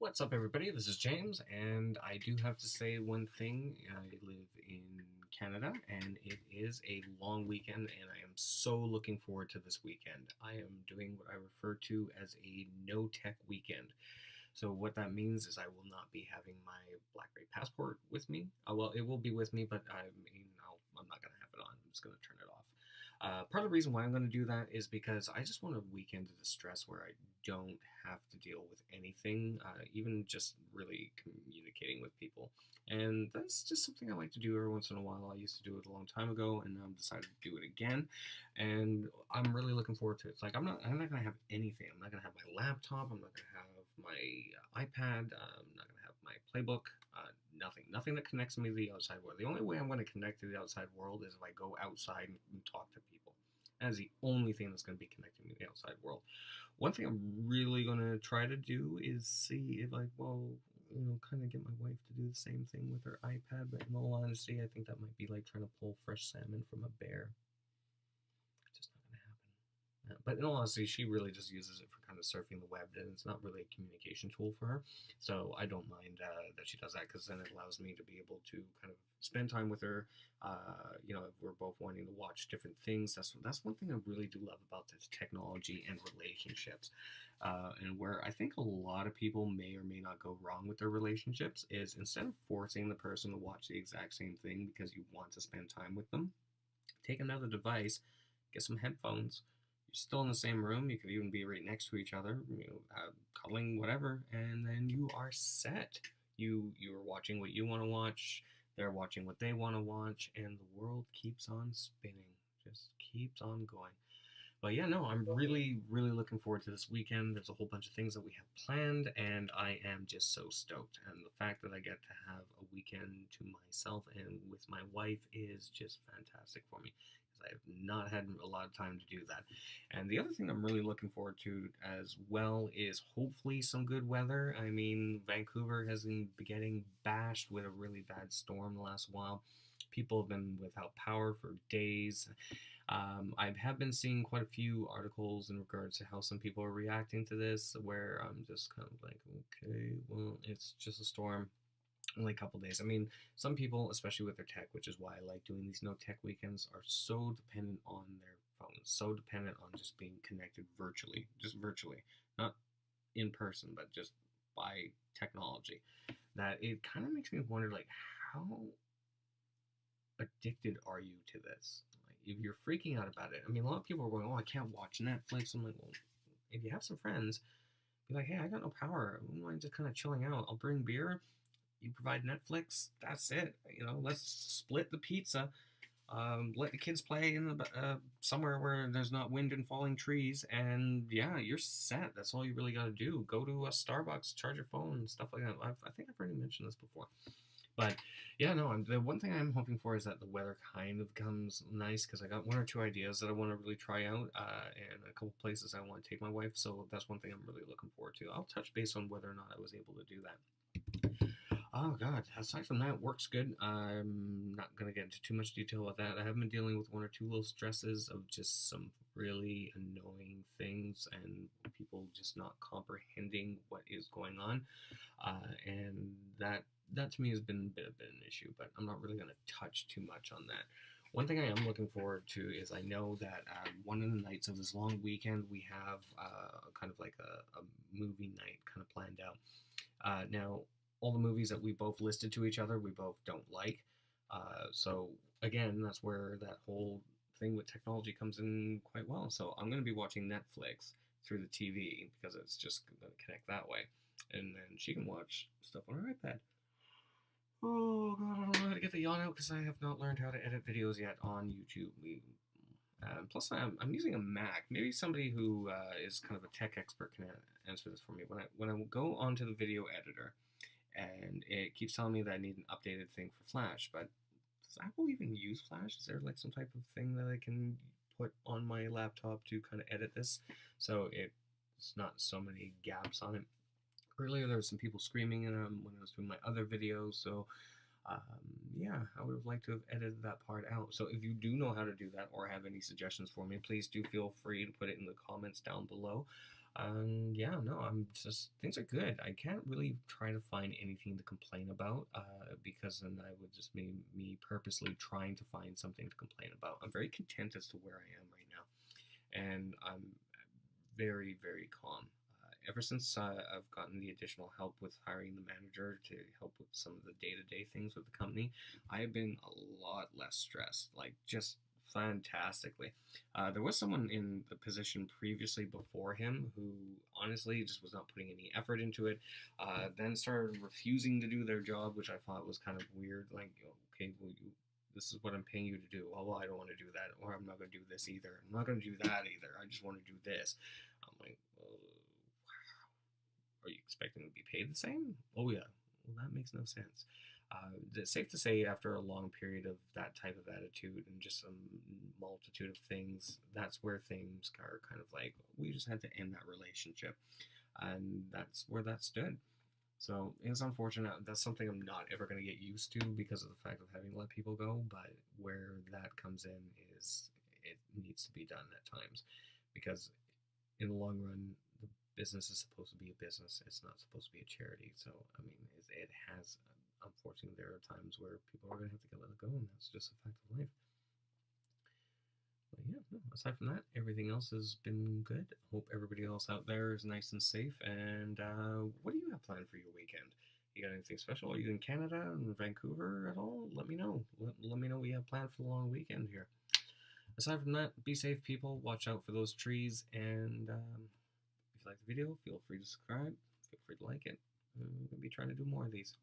What's up, everybody? This is James, and I do have to say one thing. I live in Canada, and it is a long weekend, and I am so looking forward to this weekend. I am doing what I refer to as a no tech weekend. So, what that means is I will not be having my BlackBerry passport with me. Well, it will be with me, but I'm not going to have it on. I'm just going to turn it off. Part of the reason why I'm going to do that is because I just want a weekend of distress where I don't have to deal with anything, even just really communicating with people. And that's just something I like to do every once in a while. I used to do it a long time ago, and now I'm decided to do it again. And I'm really looking forward to it. It's like I'm not going to have anything. I'm not going to have my laptop. I'm not going to have my iPad. I'm not going to have my playbook. Nothing that connects me to the outside world. The only way I'm going to connect to the outside world is if I go outside and talk to people. That is the only thing that's going to be connecting me to the outside world. One thing I'm really going to try to do is see if kind of get my wife to do the same thing with her iPad. But in all honesty, I think that might be like trying to pull fresh salmon from a bear. Just not going to happen. But in all honesty, she really just uses it for kind of surfing the web, and it's not really a communication tool for her. So I don't mind that she does that, because then it allows me to be able to kind of spend time with her. If we're both wanting to watch different things, that's one thing I really do love about this technology and relationships. And where I think a lot of people may or may not go wrong with their relationships is, instead of forcing the person to watch the exact same thing because you want to spend time with them, take another device, get some headphones. You're still in the same room. You could even be right next to each other, cuddling, whatever, and then you are set. You're watching what you want to watch. They're watching what they want to watch, and the world keeps on spinning. Just keeps on going. But yeah, no, I'm really, really looking forward to this weekend. There's a whole bunch of things that we have planned, and I am just so stoked. And the fact that I get to have a weekend to myself and with my wife is just fantastic for me, because I have not had a lot of time to do that. And the other thing I'm really looking forward to as well is hopefully some good weather. I mean, Vancouver has been getting bashed with a really bad storm the last while. People have been without power for days. I have been seeing quite a few articles in regards to how some people are reacting to this, where I'm just kind of like, okay, well, it's just a storm, only a couple days. I mean, some people, especially with their tech, which is why I like doing these no tech weekends, are so dependent on their phones, so dependent on just being connected virtually, just virtually, not in person, but just by technology, that it kind of makes me wonder, like, how addicted are you to this? Like, if you're freaking out about it, I mean, a lot of people are going, "Oh, I can't watch Netflix." I'm like, well, if you have some friends, be like, "Hey, I got no power. I don't mind just kind of chilling out. I'll bring beer. You provide Netflix. That's it. Let's split the pizza. Let the kids play in the somewhere where there's not wind and falling trees, and yeah, you're set. That's all you really got to do. Go to a Starbucks, charge your phone, stuff like that." I think I've already mentioned this before. But yeah, no, the one thing I'm hoping for is that the weather kind of becomes nice, because I got one or two ideas that I want to really try out, and a couple places I want to take my wife. So that's one thing I'm really looking forward to. I'll touch base on whether or not I was able to do that. Oh God! Aside from that, work's good. I'm not gonna get into too much detail about that. I have been dealing with one or two little stresses of just some really annoying things, and people just not comprehending what is going on, and that to me has been a bit of an issue. But I'm not really gonna touch too much on that. One thing I am looking forward to is, I know that one of the nights of this long weekend we have kind of like a movie night kind of planned out. Now, all the movies that we both listed to each other, we both don't like. So again, that's where that whole thing with technology comes in quite well. So I'm going to be watching Netflix through the TV, because it's just going to connect that way, and then she can watch stuff on her iPad. Oh God, I don't know how to get the yawn out, because I have not learned how to edit videos yet on YouTube. Plus, I'm using a Mac. Maybe somebody who is kind of a tech expert can answer this for me. When I go onto the video editor, and it keeps telling me that I need an updated thing for Flash, but does Apple even use Flash? Is there like some type of thing that I can put on my laptop to kind of edit this, so it's not so many gaps on it? Earlier, there were some people screaming when I was doing my other videos, so um, yeah, I would have liked to have edited that part out. So if you do know how to do that, or have any suggestions for me, please do feel free to put it in the comments down below. Yeah, no, I'm just things are good. I can't really try to find anything to complain about, because then I would just be me purposely trying to find something to complain about. I'm very content as to where I am right now, and I'm very, very calm. Ever since I've gotten the additional help with hiring the manager to help with some of the day-to-day things with the company, I have been a lot less stressed. Like just fantastically. There was someone in the position previously before him who honestly just was not putting any effort into it. Then started refusing to do their job, which I thought was kind of weird. Like, okay, well, this is what I'm paying you to do. Oh, well, I don't want to do that, or I'm not going to do this either. I'm not going to do that either. I just want to do this. I'm like, well, are you expecting to be paid the same? Oh yeah. Well, that makes no sense. It's safe to say, after a long period of that type of attitude and just a multitude of things, that's where things are kind of like, we just had to end that relationship. And that's where that stood. So it's unfortunate. That's something I'm not ever going to get used to because of the fact of having to let people go. But where that comes in is it needs to be done at times because in the long run, the business is supposed to be a business. It's not supposed to be a charity. So, I mean, it has, unfortunately, there are times where people are going to have to get let go, and that's just a fact of life. But yeah, no, aside from that, everything else has been good. Hope everybody else out there is nice and safe. And what do you have planned for your weekend? You got anything special? Are you in Canada and Vancouver at all? Let me know. Let me know what you have planned for the long weekend here. Aside from that, be safe, people. Watch out for those trees. And if you like the video, feel free to subscribe. Feel free to like it. I'm going to be trying to do more of these.